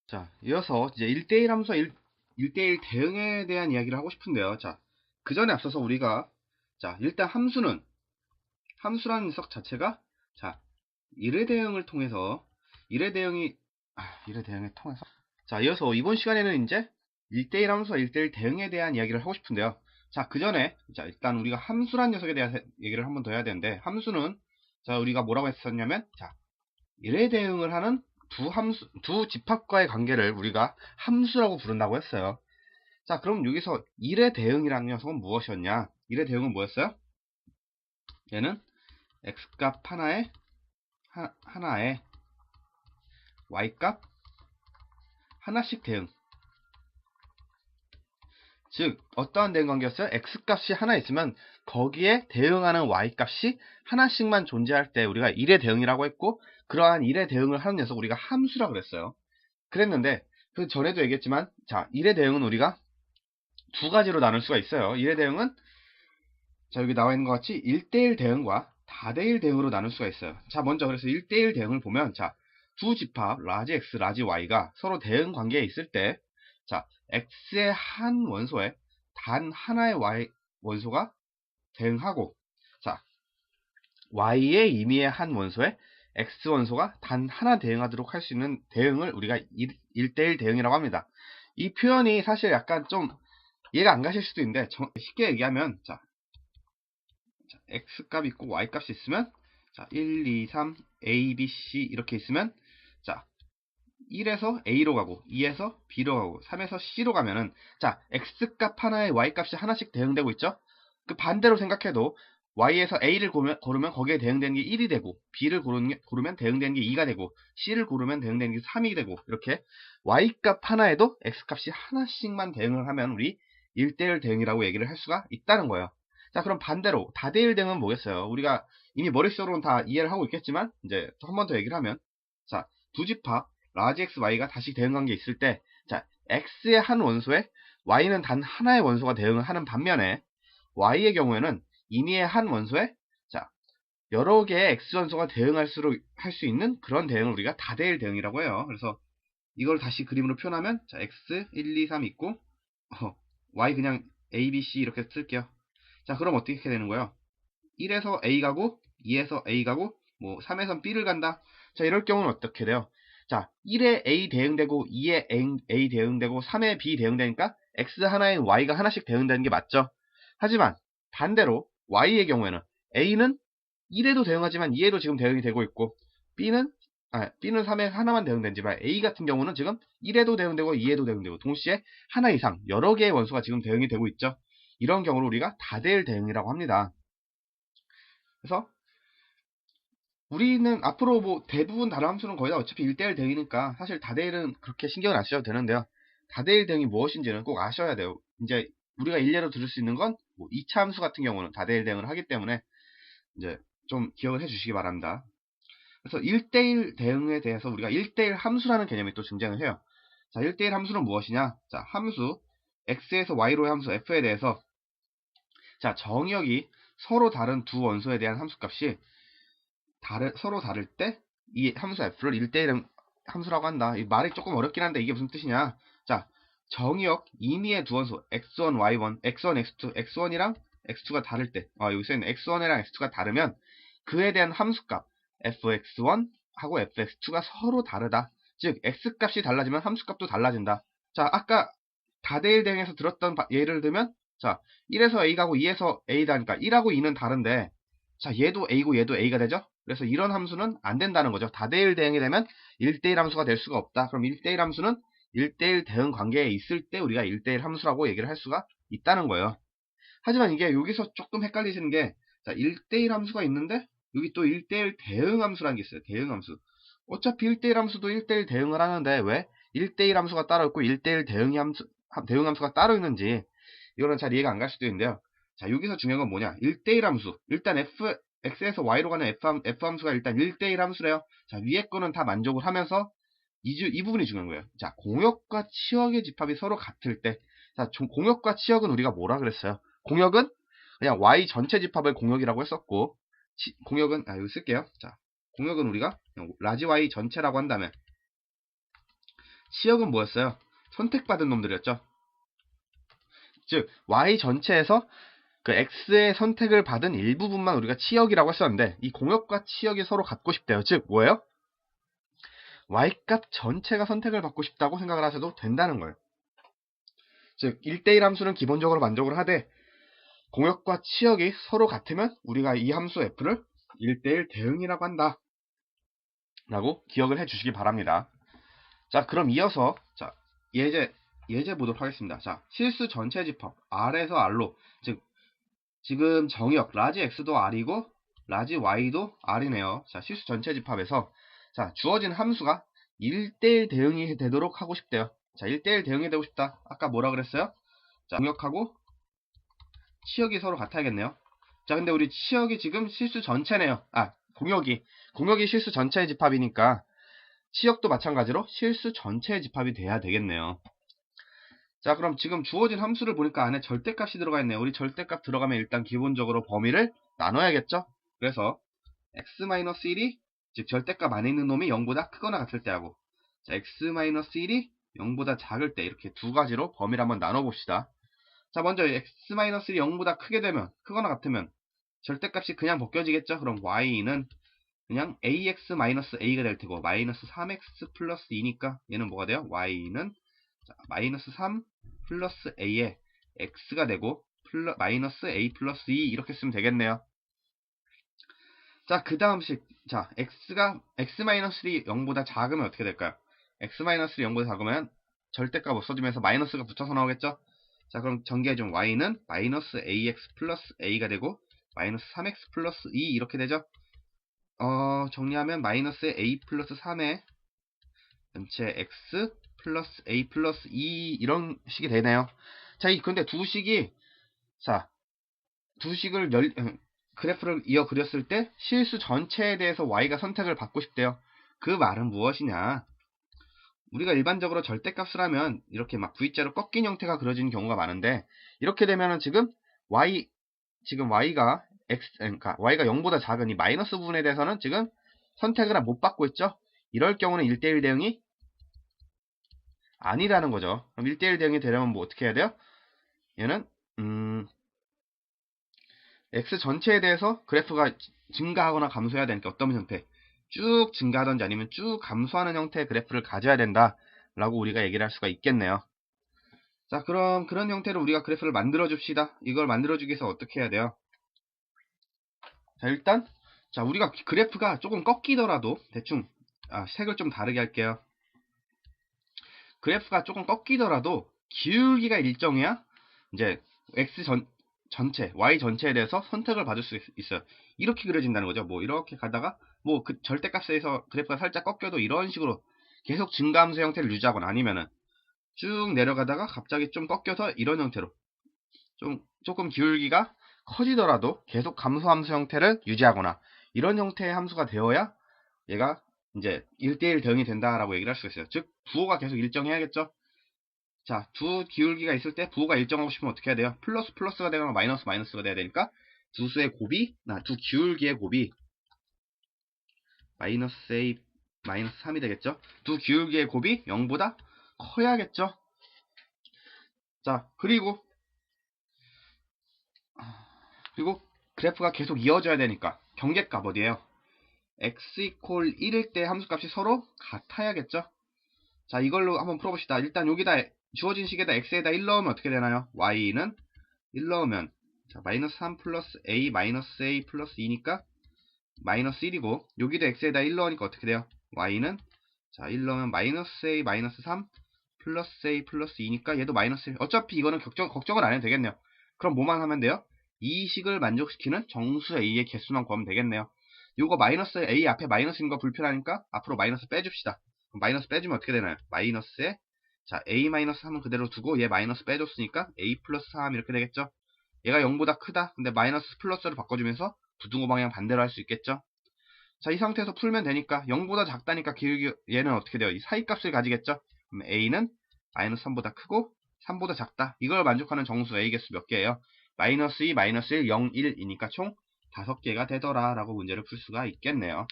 자, 이어서 이제 1대1 함수와 1대1 대응에 대한 이야기를 하고 싶은데요. 자, 그 전에 앞서서 우리가, 자, 일단 함수라는 녀석 자체가, 자, 1의 대응을 통해서, 1의 대응이, 1의 대응에 통해서. 자, 이어서 이번 시간에는 이제 1대1 함수와 1대1 대응에 대한 이야기를 하고 싶은데요. 자, 그 전에, 자, 일단 우리가 함수라는 녀석에 대한 얘기를 한번 더 해야 되는데, 함수는, 자, 우리가 뭐라고 했었냐면, 자, 1의 대응을 하는 두 집합과의 관계를 우리가 함수라고 부른다고 했어요. 자, 그럼 여기서 1의 대응이라는 녀석은 무엇이었냐? 1의 대응은 뭐였어요? 얘는 x값 하나에 y값 하나씩 대응. 즉, 어떠한 대응 관계였어요? x값이 하나 있으면 거기에 대응하는 y값이 하나씩만 존재할 때 우리가 1의 대응이라고 했고, 그러한 1의 대응을 하는 녀석 우리가 함수라고 그랬어요. 그랬는데, 그 전에도 얘기했지만, 자, 1의 대응은 우리가 두 가지로 나눌 수가 있어요. 1의 대응은, 자, 여기 나와 있는 것 같이 1대1 대응과 다대일 대응으로 나눌 수가 있어요. 자, 먼저 그래서 1대1 대응을 보면, 자, 두 집합, 라지 x, 라지 y가 서로 대응 관계에 있을 때, 자, x의 한 원소에 단 하나의 y 원소가 대응하고, 자, y의 임의의 한 원소에 x 원소가 단 하나 대응하도록 할 수 있는 대응을 우리가 1대1 대응이라고 합니다. 이 표현이 사실 약간 좀 이해가 안 가실 수도 있는데, 쉽게 얘기하면, 자, x 값 있고 y 값이 있으면, 자, 1, 2, 3, a, b, c 이렇게 있으면, 자, 1에서 a로 가고 2에서 b로 가고 3에서 c로 가면은, 자, x 값 하나에 y 값이 하나씩 대응되고 있죠. 그 반대로 생각해도 y에서 a를 고르면 거기에 대응되는 게 1이 되고, b를 고르면 대응되는 게 2가 되고, c를 고르면 대응되는 게 3이 되고, 이렇게 y 값 하나에도 x 값이 하나씩만 대응을 하면 우리 1대1 대응이라고 얘기를 할 수가 있다는 거예요. 자, 그럼 반대로 다대일 대응은 뭐겠어요? 우리가 이미 머릿속으로는 다 이해를 하고 있겠지만, 이제 한 번 더 얘기를 하면, 자, 두 집합 라지 x, y가 다시 대응 관계에 있을 때, 자, x의 한 원소에 y는 단 하나의 원소가 대응을 하는 반면에, y의 경우에는 임의의 한 원소에, 자, 여러 개의 x 원소가 대응할 수 있는 그런 대응을 우리가 다대일 대응이라고 해요. 그래서 이걸 다시 그림으로 표현하면, 자, x 1, 2, 3 있고, y 그냥 a, b, c 이렇게 쓸게요. 자, 그럼 어떻게 되는 거예요? 1에서 a 가고, 2에서 a 가고, 뭐 3에서 b를 간다. 자, 이럴 경우는 어떻게 돼요? 자, 1에 a 대응되고 2에 a 대응되고 3에 b 대응되니까 x 하나에 y가 하나씩 대응되는 게 맞죠? 하지만 반대로 y의 경우에는 a는 1에도 대응하지만 2에도 지금 대응이 되고 있고, B는 3에 하나만 대응되지만 A 같은 경우는 지금 1에도 대응되고 2에도 대응되고 동시에 하나 이상 여러 개의 원소가 지금 대응이 되고 있죠. 이런 경우를 우리가 다대일 대응이라고 합니다. 그래서 우리는 앞으로 뭐 대부분 다른 함수는 거의 다 어차피 1대1 대응이니까 사실 다대일은 그렇게 신경을 안 쓰셔도 되는데요. 다대일 대응이 무엇인지는 꼭 아셔야 돼요. 이제 우리가 일례로 들을 수 있는 건 뭐 2차 함수 같은 경우는 다대일 대응을 하기 때문에 이제 좀 기억을 해 주시기 바랍니다. 그래서 1대1 대응에 대해서 우리가 1대1 함수라는 개념이 또 존재를 해요. 자, 1대1 함수는 무엇이냐? 자, 함수 x에서 y로의 함수 f에 대해서, 자, 정역이 서로 다른 두 원소에 대한 함수값이 서로 다를 때 이 함수 f를 1대1 함수라고 한다. 이 말이 조금 어렵긴 한데 이게 무슨 뜻이냐? 자, 정역 임의의 두 원소 x1, y1, x1, x2, x1이랑 x2가 다를 때, 여기서 있는 x1이랑 x2가 다르면 그에 대한 함수값 fx1 하고 fx2가 서로 다르다. 즉 x값이 달라지면 함수값도 달라진다. 자, 아까 다대일 대응에서 들었던 예를 들면, 자, 1에서 a 가고 2에서 a다니까 1하고 2는 다른데, 자, 얘도 a고 얘도 a가 되죠? 그래서 이런 함수는 안 된다는 거죠. 다대일 대응이 되면 1대1 함수가 될 수가 없다. 그럼 1대1 함수는 1대1 대응 관계에 있을 때 우리가 1대1 함수라고 얘기를 할 수가 있다는 거예요. 하지만 이게 여기서 조금 헷갈리시는 게, 자, 1대1 함수가 있는데 여기 또 1대1 대응 함수라는 게 있어요. 대응 함수. 어차피 1대1 함수도 1대1 대응을 하는데 왜 1대1 함수가 따로 있고 1대1 대응 함수가 따로 있는지 이거는 잘 이해가 안 갈 수도 있는데요. 자, 여기서 중요한 건 뭐냐? 1대1 함수. 일단 x에서 y로 가는 f 함수가 일단 1대1 함수래요. 자, 위에 거는 다 만족을 하면서 이 부분이 중요한 거예요. 자, 공역과 치역의 집합이 서로 같을 때, 자, 공역과 치역은 우리가 뭐라 그랬어요? 공역은 그냥 y 전체 집합을 공역이라고 했었고, 공역은 여기 쓸게요. 자, 공역은 우리가 그냥 라지 y 전체라고 한다면, 치역은 뭐였어요? 선택받은 놈들이었죠. 즉 y 전체에서 그 x의 선택을 받은 일부분만 우리가 치역이라고 했었는데, 이 공역과 치역이 서로 같고 싶대요. 즉 뭐예요? y값 전체가 선택을 받고 싶다고 생각을 하셔도 된다는 거예요. 즉 1대1 함수는 기본적으로 만족을 하되, 공역과 치역이 서로 같으면 우리가 이 함수 f를 1대1 대응이라고 한다 라고 기억을 해 주시기 바랍니다. 자, 그럼 이어서 자 예제 보도록 하겠습니다. 자, 실수 전체 집합 R에서 R로, 즉 지금 정역 라지 X도 R이고 라지 Y도 R이네요. 자, 실수 전체 집합에서 자, 주어진 함수가 1대1 대응이 되도록 하고 싶대요. 자, 1대1 대응이 되고 싶다. 아까 뭐라 그랬어요? 자, 공역하고 치역이 서로 같아야겠네요. 자, 근데 우리 치역이 지금 실수 전체네요. 공역이 실수 전체의 집합이니까 치역도 마찬가지로 실수 전체의 집합이 돼야 되겠네요. 자, 그럼 지금 주어진 함수를 보니까 안에 절대값이 들어가 있네요. 우리 절대값 들어가면 일단 기본적으로 범위를 나눠야겠죠? 그래서 x-1이 즉 절대값 안에 있는 놈이 0보다 크거나 같을 때 하고, 자, x-1이 0보다 작을 때, 이렇게 두 가지로 범위를 한번 나눠봅시다. 자, 먼저 x-1이 0보다 크게 되면, 크거나 같으면 절대값이 그냥 벗겨지겠죠? 그럼 y는 그냥 ax-a가 될 테고, 마이너스 3x 플러스 2니까 얘는 뭐가 돼요? y는 마이너스 3 플러스 a에 x가 되고, 마이너스 a 플러스 2 이렇게 쓰면 되겠네요. 자, 그 다음 식. 자, x가 x-1이 0보다 작으면 어떻게 될까요? x-1이 0보다 작으면 절대값 없어지면서 마이너스가 붙어서 나오겠죠? 자, 그럼 전개해준 y는 마이너스 ax 플러스 a가 되고, 마이너스 3x 플러스 2 이렇게 되죠? 정리하면 마이너스 a 플러스 3에 전체 x 플러스 a 플러스 2 이런 식이 되네요. 자, 근데 두 식을 그래프를 이어 그렸을 때 실수 전체에 대해서 y가 선택을 받고 싶대요. 그 말은 무엇이냐? 우리가 일반적으로 절대값을 하면 이렇게 막 V자로 꺾인 형태가 그려지는 경우가 많은데, 이렇게 되면은 지금 y가 그러니까 y가 0보다 작은 이 마이너스 부분에 대해서는 지금 선택을 못 받고 있죠. 이럴 경우는 1대1 대응이 아니라는 거죠. 그럼 1대1 대응이 되려면 뭐 어떻게 해야 돼요? 얘는 x 전체에 대해서 그래프가 증가하거나 감소해야 되니까 어떤 형태? 쭉 증가하던지 아니면 쭉 감소하는 형태의 그래프를 가져야 된다 라고 우리가 얘기를 할 수가 있겠네요. 자, 그럼 그런 형태로 우리가 그래프를 만들어 줍시다. 이걸 만들어 주기 위해서 어떻게 해야 돼요? 자, 일단 우리가 그래프가 조금 꺾이더라도 대충 색을 좀 다르게 할게요. 그래프가 조금 꺾이더라도 기울기가 일정해야 이제 전체, y 전체에 대해서 선택을 받을 수 있어요. 이렇게 그려진다는 거죠. 뭐 이렇게 가다가 뭐 그 절대값에서 그래프가 살짝 꺾여도 이런 식으로 계속 증가함수 형태를 유지하거나, 아니면은 쭉 내려가다가 갑자기 좀 꺾여서 이런 형태로 조금 기울기가 커지더라도 계속 감소함수 형태를 유지하거나, 이런 형태의 함수가 되어야 얘가 이제 1대1 대응이 된다라고 얘기를 할 수 있어요. 즉 부호가 계속 일정해야겠죠. 자, 두 기울기가 있을 때 부호가 일정하고 싶으면 어떻게 해야 돼요? 플러스 플러스가 되거나 마이너스 마이너스가 돼야 되니까 두 수의 곱이, 두 기울기의 곱이 마이너스 a 마이너스 3이 되겠죠. 두 기울기의 곱이 0보다 커야겠죠. 자, 그리고 그래프가 계속 이어져야 되니까 경계값 어디에요? x 이퀄 1일 때 함수값이 서로 같아야겠죠. 자, 이걸로 한번 풀어봅시다. 일단 여기다 주어진 식에다 x에다 1 넣으면 어떻게 되나요? y는 1 넣으면 자, 마이너스 3 플러스 a 마이너스 a 플러스 2니까 마이너스 1이고, 여기도 x에다 1 넣으니까 어떻게 돼요? y는 자, 1 넣으면 마이너스 a 마이너스 3 플러스 a 플러스 2니까 얘도 마이너스 1. 어차피 이거는 걱정을 안 해도 되겠네요. 그럼 뭐만 하면 돼요? 이 식을 만족시키는 정수 a의 개수만 구하면 되겠네요. 요거 마이너스 a 앞에 마이너스인 거 불편하니까 앞으로 마이너스 빼줍시다. 그럼 마이너스 빼주면 어떻게 되나요? 마이너스에 자, a 마이너스 3은 그대로 두고 얘 마이너스 빼줬으니까 a 플러스 3 이렇게 되겠죠. 얘가 0보다 크다. 근데 마이너스 플러스로 바꿔주면서 부등호 방향 반대로 할 수 있겠죠. 자, 이 상태에서 풀면 되니까 0보다 작다니까 기울기 얘는 어떻게 돼요? 이 사이값을 가지겠죠. 그럼 a는 마이너스 3보다 크고 3보다 작다. 이걸 만족하는 정수 a 개수 몇 개예요? 마이너스 2, 마이너스 1, 0, 1이니까 총 5개가 되더라 라고 문제를 풀 수가 있겠네요.